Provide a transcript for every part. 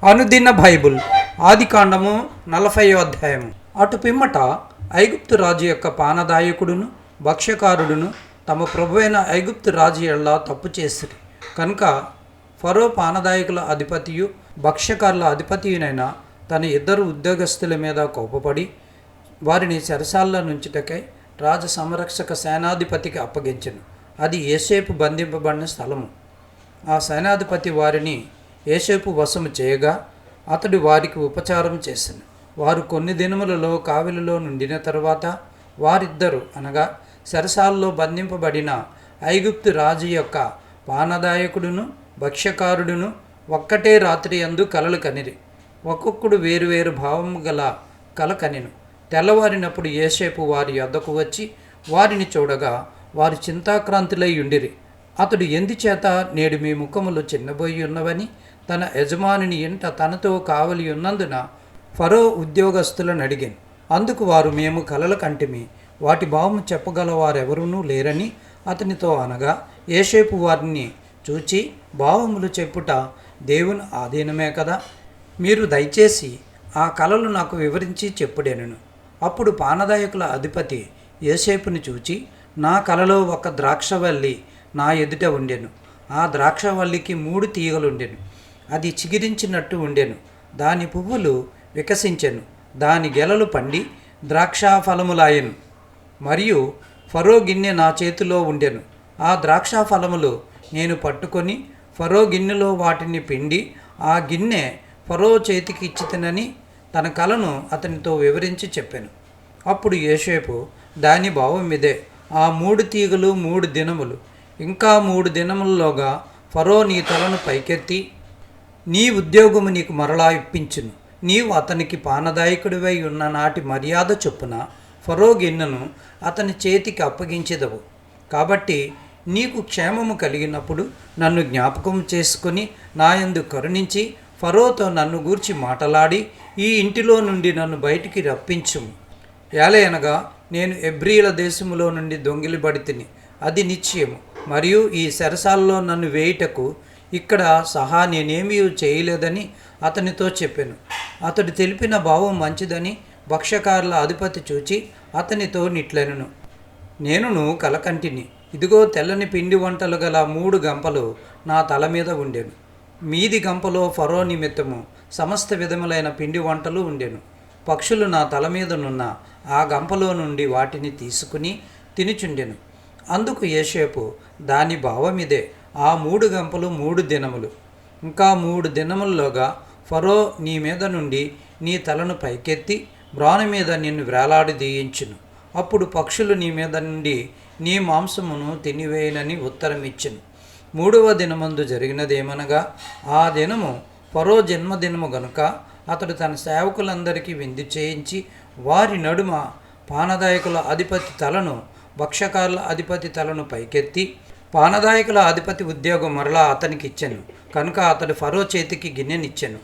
అనుదిన బైబుల్ ఆదికాండము 40వ అధ్యాయము. అటు పిమ్మట ఐగుప్తు రాజు యొక్క పానదాయకుడును భక్ష్యకారుడును తమ ప్రభువైన ఐగుప్తు రాజు ఎడల తప్పు చేసిరి కనుక ఫరో పానదాయకుల అధిపతియు భక్ష్యకారుల అధిపతియునైన తన ఇద్దరు ఉద్యోగస్తుల మీద కోపపడి వారిని చెరసాల్లో నుంచుటకై రాజ సంరక్షక సేనాధిపతికి అప్పగించెను. అది యోసేపు బంధింపబడిన స్థలము. ఆ సేనాధిపతి వారిని యోసేపు వశము చేయగా అతడు వారికి ఉపచారం చేసెను. వారు కొన్ని దినములలో కావిలిలో నుండిన తరువాత వారిద్దరు అనగా చెరసాలలో బంధింపబడిన ఐగుప్తు రాజు యొక్క పానదాయకుడును భక్ష్యకారుడును ఒక్కటే రాత్రి యందు కలలు కనిరి. ఒక్కొక్కడు వేరువేరు భావము గల కల కనెను. తెల్లవారినప్పుడు యోసేపు వారి యొద్దకు వచ్చి వారిని చూడగా వారు చింతాక్రాంతులై ఉండిరి. అతడు ఎందుచేత నేడు మీ ముఖములు చిన్నబోయి ఉన్నవని తన యజమానిని ఇంట తనతో కావలి ఉన్నందున ఫరో ఉద్యోగస్తులను అడిగాను. అందుకు వారు, మేము కలల కంటిమి, వాటి భావము చెప్పగల వారెవరూ లేరని అతనితో అనగా, యోసేపు వారిని చూచి, భావములు చెప్పుట దేవుని ఆధీనమే కదా, మీరు దయచేసి ఆ కలలు నాకు వివరించి చెప్పుడెనను. అప్పుడు పానదాయకుల అధిపతి యోసేపుని చూచి, నా కలలో ఒక ద్రాక్షవల్లి నా ఎదుట ఉండెను. ఆ ద్రాక్షవల్లికి 3 తీగలుండెను. అది చిగిరించినట్టు ఉండెను. దాని పువ్వులు వికసించెను. దాని గెలలు పండి ద్రాక్షాఫలములాయెను. మరియు ఫరో గిన్నె నా చేతిలో ఉండెను. ఆ ద్రాక్షాఫలములు నేను పట్టుకొని ఫరో గిన్నెలో వాటిని పిండి ఆ గిన్నె ఫరో చేతికి ఇచ్చితనని తన కలను అతనితో వివరించి చెప్పాను. అప్పుడు యోసేపు, దాని భావం ఇదే, ఆ 3 తీగలు 3 దినములు, ఇంకా 3 దినములలోగా ఫరో నీ తలను పైకెత్తి నీ ఉద్యోగము నీకు మరలా ఇప్పించును. నీవు అతనికి పానదాయకుడివై ఉన్న నాటి మర్యాద చొప్పున ఫరో గిన్నెను అతని చేతికి అప్పగించెదవు. కాబట్టి నీకు క్షేమము కలిగినప్పుడు నన్ను జ్ఞాపకం చేసుకుని నా యందు కరుణించి ఫరోతో నన్ను గూర్చి మాటలాడి ఈ ఇంటిలో నుండి నన్ను బయటికి రప్పించుము. ఏలయనగా నేను ఎబ్రీల దేశములో నుండి దొంగిలిబడితిని, అది నిశ్చయము. మరియు ఈ చెరసాలలో నన్ను వేయుటకు ఇక్కడ సహా నేనేమీ చేయలేదని అతనితో చెప్పాను. అతడు తెలిపిన భావం మంచిదని భక్ష్యకారుల అధిపతి చూచి అతనితో నిట్లెనను. నేనును కలకంటిని, ఇదిగో తెల్లని పిండి వంటలు గల 3 గంపలు నా తల మీద ఉండెను. మీది గంపలో ఫరో నిమిత్తము సమస్త విధములైన పిండి వంటలు ఉండెను. పక్షులు నా తల మీదనున్న ఆ గంపలో నుండి వాటిని తీసుకుని తినుచుండెను. అందుకు యోసేపు, దాని భావమిదే, ఆ 3 గంపలు 3 దినములు, ఇంకా 3 దినముల్లోగా ఫరో నీ మీద నుండి నీ తలను పైకెత్తి బ్రాను మీద నిన్ను వేలాడదీయించును. అప్పుడు పక్షులు నీ మీద నుండి నీ మాంసమును తినివేయనని ఉత్తరం ఇచ్చెను. 3వ దినమందు జరిగినదేమనగా, ఆ దినము ఫరో జన్మదినము గనుక అతడు తన సేవకులందరికీ విందు చేయించి వారి నడుమ పానదాయకుల అధిపతి తలను భక్ష్యకారుల అధిపతి తలను పైకెత్తి పానదాయకుల అధిపతి ఉద్యోగం మరలా అతనికి ఇచ్చెను. కనుక అతడు ఫరో చేతికి గిన్నెనిచ్చెను.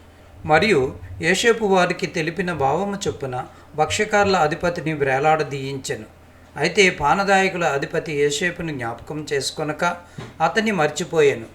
మరియు యోసేపు వారికి తెలిపిన భావము చొప్పున భక్ష్యకారుల అధిపతిని వేలాడదీయించెను. అయితే పానదాయకుల అధిపతి యోసేపుని జ్ఞాపకం చేసుకొనక అతన్ని మర్చిపోయాను.